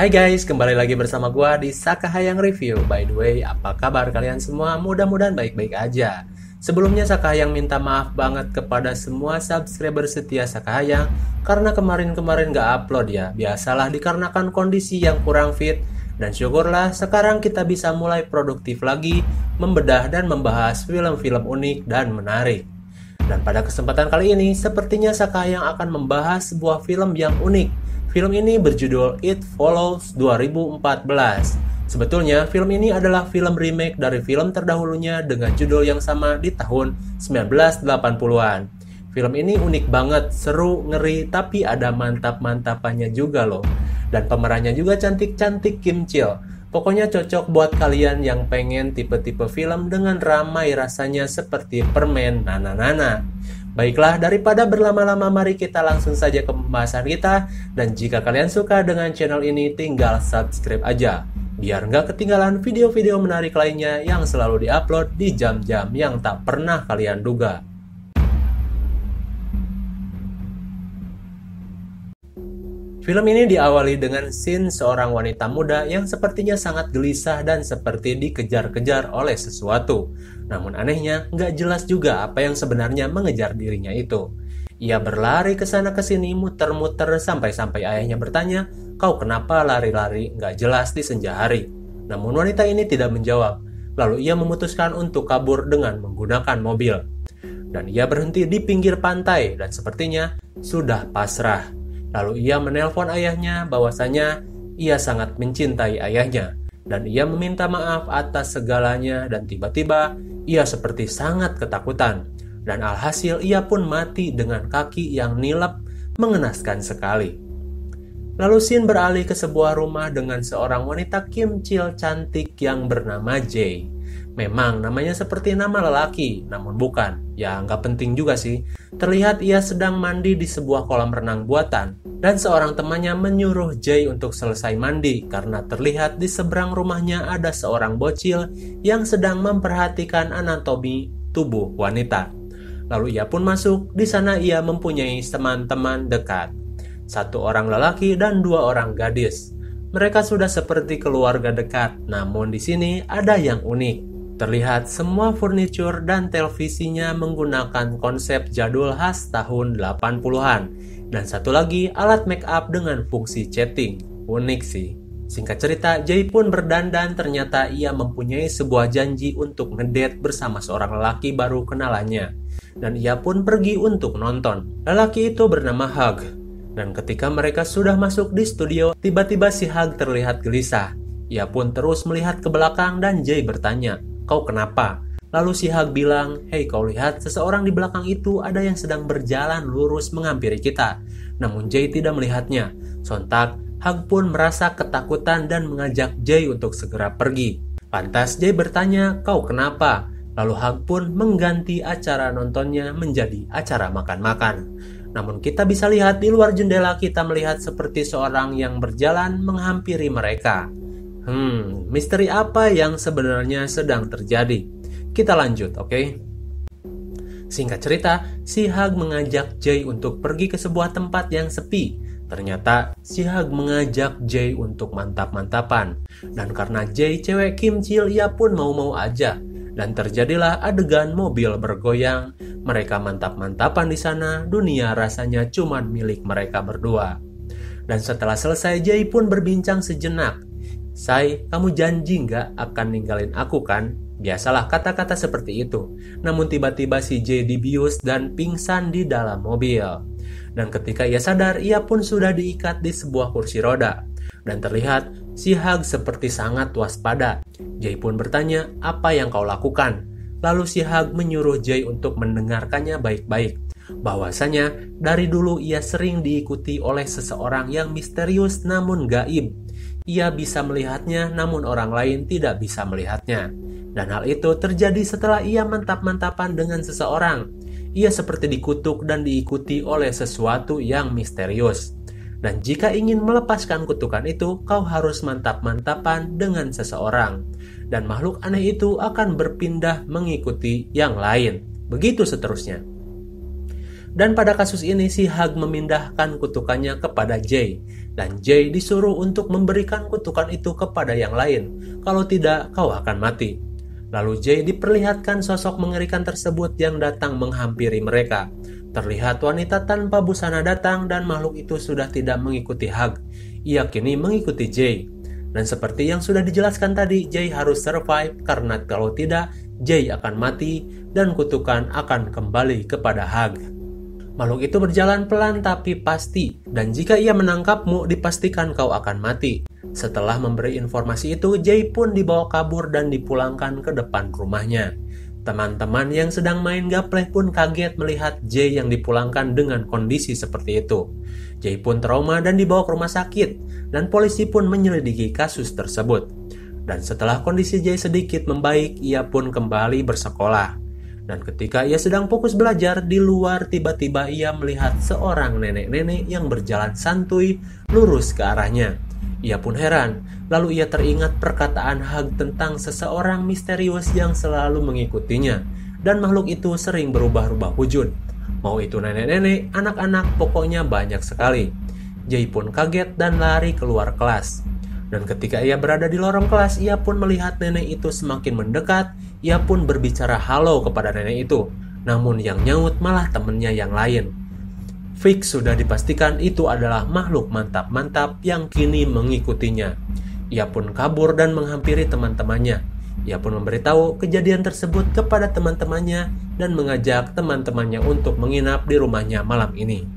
Hai guys, kembali lagi bersama gua di Sakahayang Review. By the way, apa kabar kalian semua? Mudah-mudahan baik-baik aja. Sebelumnya Sakahayang minta maaf banget kepada semua subscriber setia Sakahayang karena kemarin-kemarin gak upload ya. Biasalah dikarenakan kondisi yang kurang fit. Dan syukurlah sekarang kita bisa mulai produktif lagi, membedah dan membahas film-film unik dan menarik. Dan pada kesempatan kali ini, sepertinya Sakahayang akan membahas sebuah film yang unik. Film ini berjudul It Follows 2014. Sebetulnya film ini adalah film remake dari film terdahulunya dengan judul yang sama di tahun 1980-an. Film ini unik banget, seru, ngeri, tapi ada mantap-mantapannya juga loh. Dan pemerannya juga cantik-cantik Kim Chill. Pokoknya cocok buat kalian yang pengen tipe-tipe film dengan ramai rasanya seperti permen nana-nana. Baiklah, daripada berlama-lama mari kita langsung saja ke pembahasan kita. Dan jika kalian suka dengan channel ini, tinggal subscribe aja biar nggak ketinggalan video-video menarik lainnya yang selalu diupload di jam-jam yang tak pernah kalian duga. Film ini diawali dengan scene seorang wanita muda yang sepertinya sangat gelisah dan seperti dikejar-kejar oleh sesuatu. Namun anehnya, nggak jelas juga apa yang sebenarnya mengejar dirinya itu. Ia berlari ke sana ke sini, muter-muter sampai-sampai ayahnya bertanya, "Kau kenapa lari-lari nggak jelas di senja hari?" Namun wanita ini tidak menjawab. Lalu ia memutuskan untuk kabur dengan menggunakan mobil. Dan ia berhenti di pinggir pantai dan sepertinya sudah pasrah. Lalu ia menelpon ayahnya bahwasanya ia sangat mencintai ayahnya dan ia meminta maaf atas segalanya dan tiba-tiba ia seperti sangat ketakutan dan alhasil ia pun mati dengan kaki yang nilep mengenaskan sekali. Lalu scene beralih ke sebuah rumah dengan seorang wanita Kim Chill cantik yang bernama Jae. Memang namanya seperti nama lelaki, namun bukan. Ya nggak penting juga sih. Terlihat ia sedang mandi di sebuah kolam renang buatan. Dan seorang temannya menyuruh Jae untuk selesai mandi karena terlihat di seberang rumahnya ada seorang bocil yang sedang memperhatikan anatomi tubuh wanita. Lalu ia pun masuk. Di sana ia mempunyai teman-teman dekat. Satu orang lelaki dan dua orang gadis. Mereka sudah seperti keluarga dekat. Namun di sini ada yang unik. Terlihat semua furniture dan televisinya menggunakan konsep jadul khas tahun 80-an. Dan satu lagi alat make up dengan fungsi chatting. Unik sih. Singkat cerita, Jae pun berdandan. Ternyata ia mempunyai sebuah janji untuk ngedate bersama seorang lelaki baru kenalannya. Dan ia pun pergi untuk nonton. Lelaki itu bernama Hug. Dan ketika mereka sudah masuk di studio, tiba-tiba si Hug terlihat gelisah. Ia pun terus melihat ke belakang dan Jae bertanya, "Kau kenapa?" Lalu si Hug bilang, "Hei, kau lihat seseorang di belakang itu ada yang sedang berjalan lurus menghampiri kita." Namun Jae tidak melihatnya. Sontak, Hug pun merasa ketakutan dan mengajak Jae untuk segera pergi. Lantas Jae bertanya, "Kau kenapa?" Lalu Hug pun mengganti acara nontonnya menjadi acara makan-makan. Namun kita bisa lihat di luar jendela kita melihat seperti seorang yang berjalan menghampiri mereka. Misteri apa yang sebenarnya sedang terjadi? Kita lanjut, oke? Singkat cerita, si Hug mengajak Jae untuk pergi ke sebuah tempat yang sepi. Ternyata si Hug mengajak Jae untuk mantap-mantapan. Dan karena Jae cewek Kim Chill, ia pun mau-mau aja. Dan terjadilah adegan mobil bergoyang. Mereka mantap-mantapan di sana. Dunia rasanya cuma milik mereka berdua. Dan setelah selesai, Jae pun berbincang sejenak. "Say, kamu janji nggak akan ninggalin aku kan?" Biasalah kata-kata seperti itu. Namun tiba-tiba si Jae dibius dan pingsan di dalam mobil. Dan ketika ia sadar, ia pun sudah diikat di sebuah kursi roda. Dan terlihat si Hug seperti sangat waspada. Jae pun bertanya, "Apa yang kau lakukan?" Lalu si Hug menyuruh Jae untuk mendengarkannya baik-baik. Bahwasanya dari dulu ia sering diikuti oleh seseorang yang misterius namun gaib. Ia bisa melihatnya namun orang lain tidak bisa melihatnya. Dan hal itu terjadi setelah ia mantap-mantapan dengan seseorang. Ia seperti dikutuk dan diikuti oleh sesuatu yang misterius. Dan jika ingin melepaskan kutukan itu, kau harus mantap-mantapan dengan seseorang. Dan makhluk aneh itu akan berpindah mengikuti yang lain. Begitu seterusnya. Dan pada kasus ini si Hug memindahkan kutukannya kepada Jay. Dan Jay disuruh untuk memberikan kutukan itu kepada yang lain. Kalau tidak, kau akan mati. Lalu Jay diperlihatkan sosok mengerikan tersebut yang datang menghampiri mereka. Terlihat wanita tanpa busana datang dan makhluk itu sudah tidak mengikuti Hug. Ia kini mengikuti Jay. Dan seperti yang sudah dijelaskan tadi, Jay harus survive karena kalau tidak, Jay akan mati dan kutukan akan kembali kepada Hug. Makhluk itu berjalan pelan tapi pasti, dan jika ia menangkapmu, dipastikan kau akan mati. Setelah memberi informasi itu, Jay pun dibawa kabur dan dipulangkan ke depan rumahnya. Teman-teman yang sedang main gapleh pun kaget melihat Jay yang dipulangkan dengan kondisi seperti itu. Jay pun trauma dan dibawa ke rumah sakit, dan polisi pun menyelidiki kasus tersebut. Dan setelah kondisi Jay sedikit membaik, ia pun kembali bersekolah. Dan ketika ia sedang fokus belajar, di luar tiba-tiba ia melihat seorang nenek-nenek yang berjalan santuy lurus ke arahnya. Ia pun heran, lalu ia teringat perkataan Hug tentang seseorang misterius yang selalu mengikutinya, dan makhluk itu sering berubah-ubah wujud. Mau itu nenek-nenek, anak-anak, pokoknya banyak sekali. Jay pun kaget dan lari keluar kelas. Dan ketika ia berada di lorong kelas, ia pun melihat nenek itu semakin mendekat. Ia pun berbicara halo kepada nenek itu, namun yang nyaut malah temannya yang lain. Fix sudah dipastikan itu adalah makhluk mantap-mantap yang kini mengikutinya. Ia pun kabur dan menghampiri teman-temannya. Ia pun memberitahu kejadian tersebut kepada teman-temannya dan mengajak teman-temannya untuk menginap di rumahnya malam ini.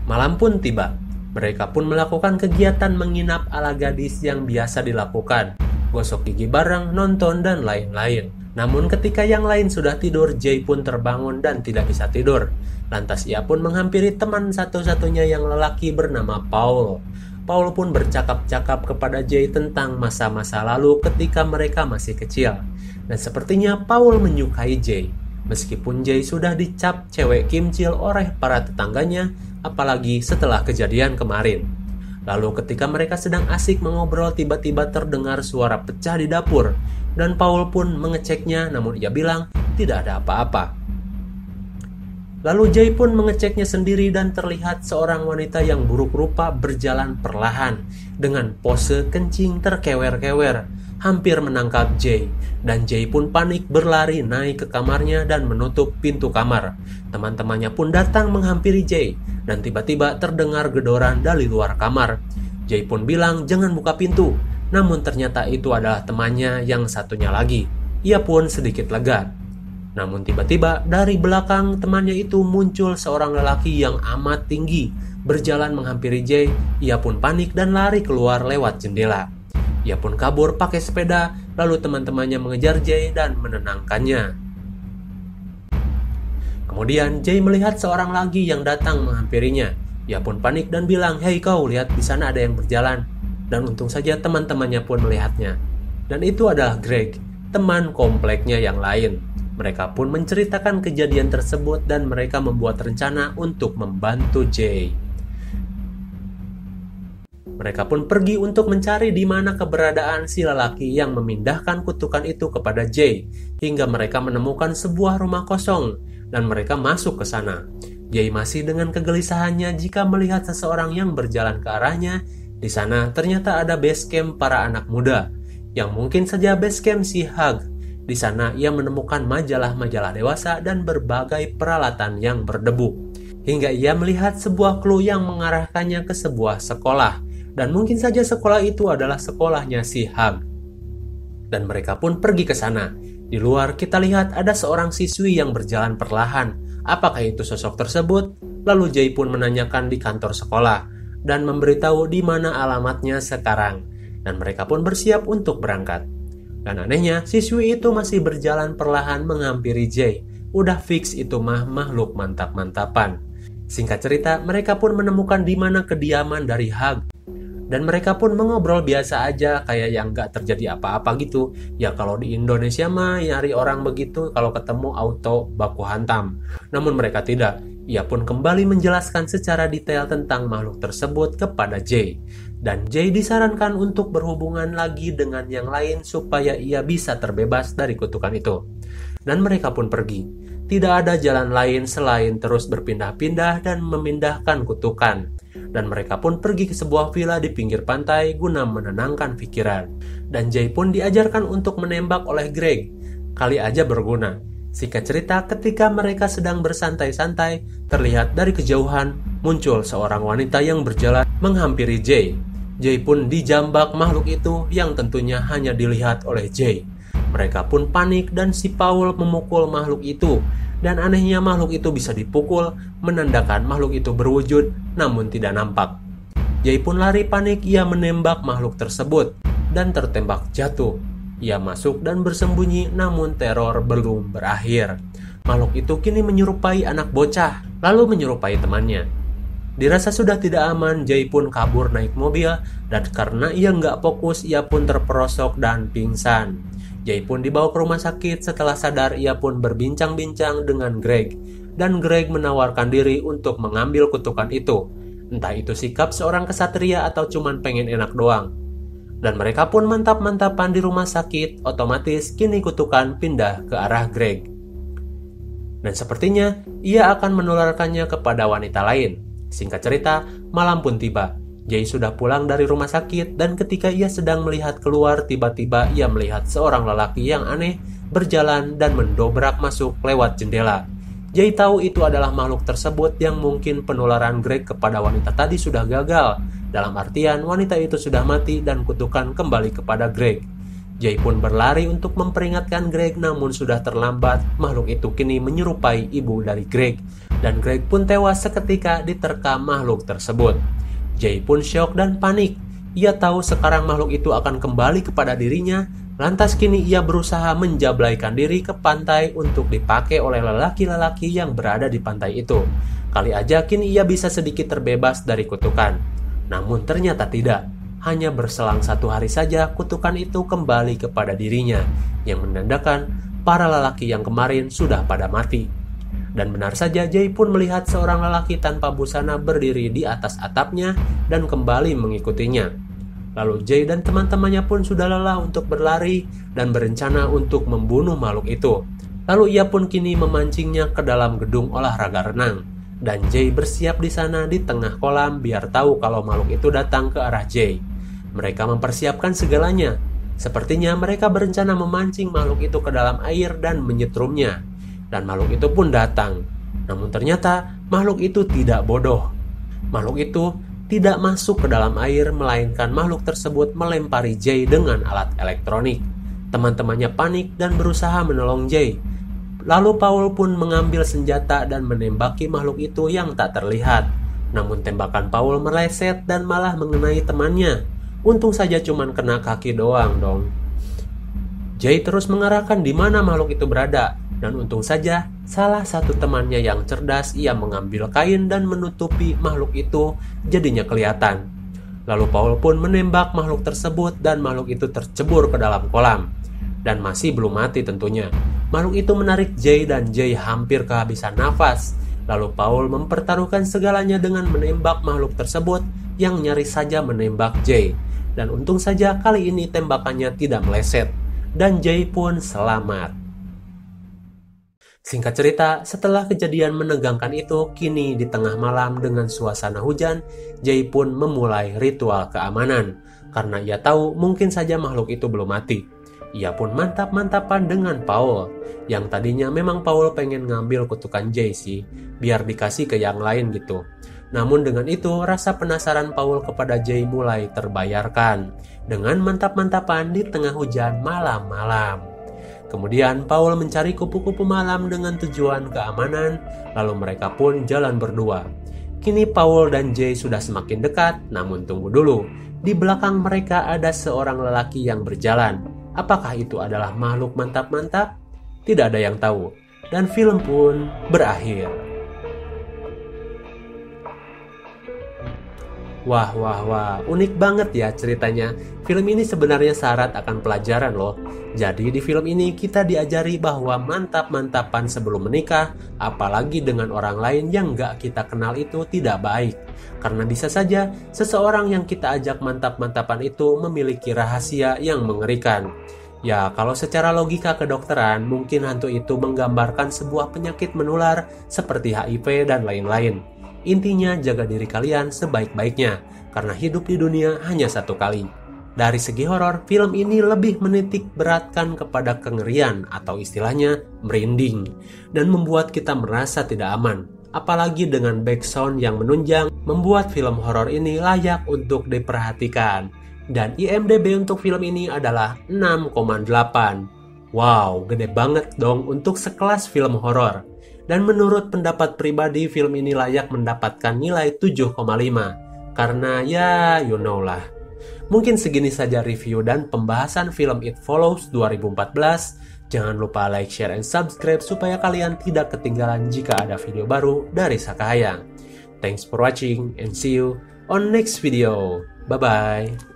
Malam pun tiba. Mereka pun melakukan kegiatan menginap ala gadis yang biasa dilakukan. Gosok gigi bareng, nonton, dan lain-lain. Namun ketika yang lain sudah tidur, Jay pun terbangun dan tidak bisa tidur. Lantas ia pun menghampiri teman satu-satunya yang lelaki bernama Paul. Paul pun bercakap-cakap kepada Jay tentang masa-masa lalu ketika mereka masih kecil. Dan sepertinya Paul menyukai Jay. Meskipun Jay sudah dicap cewek kimcil oleh para tetangganya, apalagi setelah kejadian kemarin. Lalu ketika mereka sedang asik mengobrol, tiba-tiba terdengar suara pecah di dapur. Dan Paul pun mengeceknya, namun ia bilang tidak ada apa-apa. Lalu Jay pun mengeceknya sendiri dan terlihat seorang wanita yang buruk rupa berjalan perlahan dengan pose kencing terkewer-kewer, hampir menangkap Jay. Dan Jay pun panik berlari naik ke kamarnya dan menutup pintu kamar. Teman-temannya pun datang menghampiri Jay dan tiba-tiba terdengar gedoran dari luar kamar. Jay pun bilang jangan buka pintu, namun ternyata itu adalah temannya yang satunya lagi. Ia pun sedikit lega. Namun tiba-tiba dari belakang temannya itu muncul seorang lelaki yang amat tinggi berjalan menghampiri Jay. Ia pun panik dan lari keluar lewat jendela. Ia pun kabur pakai sepeda, lalu teman-temannya mengejar Jay dan menenangkannya. Kemudian Jay melihat seorang lagi yang datang menghampirinya. Ia pun panik dan bilang, "Hei kau, lihat di sana ada yang berjalan." Dan untung saja teman-temannya pun melihatnya. Dan itu adalah Greg, teman kompleknya yang lain. Mereka pun menceritakan kejadian tersebut dan mereka membuat rencana untuk membantu Jay. Mereka pun pergi untuk mencari di mana keberadaan si lelaki yang memindahkan kutukan itu kepada Jay, hingga mereka menemukan sebuah rumah kosong dan mereka masuk ke sana. Jay masih dengan kegelisahannya jika melihat seseorang yang berjalan ke arahnya. Di sana ternyata ada base camp para anak muda, yang mungkin saja base camp si Hug. Di sana ia menemukan majalah-majalah dewasa dan berbagai peralatan yang berdebu. Hingga ia melihat sebuah clue yang mengarahkannya ke sebuah sekolah. Dan mungkin saja sekolah itu adalah sekolahnya si Hug. Dan mereka pun pergi ke sana. Di luar kita lihat ada seorang siswi yang berjalan perlahan. Apakah itu sosok tersebut? Lalu Jay pun menanyakan di kantor sekolah dan memberitahu di mana alamatnya sekarang. Dan mereka pun bersiap untuk berangkat. Dan anehnya, siswi itu masih berjalan perlahan menghampiri Jay. Udah fix itu mah makhluk mantap-mantapan. Singkat cerita, mereka pun menemukan di mana kediaman dari Hug. Dan mereka pun mengobrol biasa aja, kayak yang gak terjadi apa-apa gitu. Ya kalau di Indonesia mah nyari orang begitu, kalau ketemu auto baku hantam. Namun mereka tidak. Ia pun kembali menjelaskan secara detail tentang makhluk tersebut kepada Jay. Dan Jay disarankan untuk berhubungan lagi dengan yang lain supaya ia bisa terbebas dari kutukan itu. Dan mereka pun pergi. Tidak ada jalan lain selain terus berpindah-pindah dan memindahkan kutukan. Dan mereka pun pergi ke sebuah villa di pinggir pantai guna menenangkan pikiran. Dan Jay pun diajarkan untuk menembak oleh Greg. Kali aja berguna. Singkat cerita, ketika mereka sedang bersantai-santai, terlihat dari kejauhan muncul seorang wanita yang berjalan menghampiri Jay. Jay pun dijambak makhluk itu yang tentunya hanya dilihat oleh Jay. Mereka pun panik dan si Paul memukul makhluk itu. Dan anehnya makhluk itu bisa dipukul, menandakan makhluk itu berwujud namun tidak nampak. Jay pun lari panik, ia menembak makhluk tersebut dan tertembak jatuh. Ia masuk dan bersembunyi namun teror belum berakhir. Makhluk itu kini menyerupai anak bocah, lalu menyerupai temannya. Dirasa sudah tidak aman, Jay pun kabur naik mobil dan karena ia nggak fokus, ia pun terperosok dan pingsan. Jay pun dibawa ke rumah sakit. Setelah sadar, ia pun berbincang-bincang dengan Greg. Dan Greg menawarkan diri untuk mengambil kutukan itu. Entah itu sikap seorang kesatria atau cuman pengen enak doang. Dan mereka pun mantap-mantapan di rumah sakit. Otomatis kini kutukan pindah ke arah Greg. Dan sepertinya ia akan menularkannya kepada wanita lain. Singkat cerita, malam pun tiba. Jay sudah pulang dari rumah sakit dan ketika ia sedang melihat keluar, tiba-tiba ia melihat seorang lelaki yang aneh berjalan dan mendobrak masuk lewat jendela. Jay tahu itu adalah makhluk tersebut yang mungkin penularan Greg kepada wanita tadi sudah gagal. Dalam artian wanita itu sudah mati dan kutukan kembali kepada Greg. Jay pun berlari untuk memperingatkan Greg namun sudah terlambat. Makhluk itu kini menyerupai ibu dari Greg dan Greg pun tewas seketika diterkam makhluk tersebut. Jay pun syok dan panik. Ia tahu sekarang makhluk itu akan kembali kepada dirinya. Lantas kini ia berusaha menjablaikan diri ke pantai untuk dipakai oleh lelaki-lelaki yang berada di pantai itu. Kali aja kini ia bisa sedikit terbebas dari kutukan. Namun ternyata tidak. Hanya berselang 1 hari saja kutukan itu kembali kepada dirinya, yang menandakan para lelaki yang kemarin sudah pada mati. Dan benar saja, Jay pun melihat seorang lelaki tanpa busana berdiri di atas atapnya dan kembali mengikutinya. Lalu Jay dan teman-temannya pun sudah lelah untuk berlari dan berencana untuk membunuh makhluk itu. Lalu ia pun kini memancingnya ke dalam gedung olahraga renang. Dan Jay bersiap di sana di tengah kolam biar tahu kalau makhluk itu datang ke arah Jay. Mereka mempersiapkan segalanya. Sepertinya mereka berencana memancing makhluk itu ke dalam air dan menyetrumnya. Dan makhluk itu pun datang. Namun ternyata makhluk itu tidak bodoh. Makhluk itu tidak masuk ke dalam air, melainkan makhluk tersebut melempari Jay dengan alat elektronik. Teman-temannya panik dan berusaha menolong Jay. Lalu Paul pun mengambil senjata dan menembaki makhluk itu yang tak terlihat. Namun tembakan Paul meleset dan malah mengenai temannya. Untung saja cuman kena kaki doang dong. Jay terus mengarahkan di mana makhluk itu berada. Dan untung saja, salah satu temannya yang cerdas, ia mengambil kain dan menutupi makhluk itu, jadinya kelihatan. Lalu Paul pun menembak makhluk tersebut dan makhluk itu tercebur ke dalam kolam. Dan masih belum mati tentunya. Makhluk itu menarik Jay dan Jay hampir kehabisan nafas. Lalu Paul mempertaruhkan segalanya dengan menembak makhluk tersebut yang nyaris saja menembak Jay. Dan untung saja kali ini tembakannya tidak meleset. Dan Jay pun selamat. Singkat cerita, setelah kejadian menegangkan itu, kini di tengah malam dengan suasana hujan, Jay pun memulai ritual keamanan. Karena ia tahu mungkin saja makhluk itu belum mati. Ia pun mantap-mantapan dengan Paul. Yang tadinya memang Paul pengen ngambil kutukan Jay sih, biar dikasih ke yang lain gitu. Namun dengan itu, rasa penasaran Paul kepada Jay mulai terbayarkan. Dengan mantap-mantapan di tengah hujan malam-malam. Kemudian Paul mencari kupu-kupu malam dengan tujuan keamanan, lalu mereka pun jalan berdua. Kini Paul dan Jay sudah semakin dekat, namun tunggu dulu. Di belakang mereka ada seorang lelaki yang berjalan. Apakah itu adalah makhluk mantap-mantap? Tidak ada yang tahu. Dan film pun berakhir. Wah, unik banget ya ceritanya. Film ini sebenarnya syarat akan pelajaran loh. Jadi di film ini kita diajari bahwa mantap-mantapan sebelum menikah, apalagi dengan orang lain yang gak kita kenal itu tidak baik. Karena bisa saja seseorang yang kita ajak mantap-mantapan itu memiliki rahasia yang mengerikan. Ya, kalau secara logika kedokteran, mungkin hantu itu menggambarkan sebuah penyakit menular seperti HIV dan lain-lain. Intinya, jaga diri kalian sebaik-baiknya, karena hidup di dunia hanya satu kali. Dari segi horor, film ini lebih menitik beratkan kepada kengerian atau istilahnya merinding, dan membuat kita merasa tidak aman. Apalagi dengan background yang menunjang, membuat film horor ini layak untuk diperhatikan. Dan IMDb untuk film ini adalah 6,8. Wow, gede banget dong untuk sekelas film horor. Dan menurut pendapat pribadi, film ini layak mendapatkan nilai 7,5. Karena ya, you know lah. Mungkin segini saja review dan pembahasan film It Follows 2014. Jangan lupa like, share, and subscribe supaya kalian tidak ketinggalan jika ada video baru dari Saka Hayang. Thanks for watching and see you on next video. Bye-bye.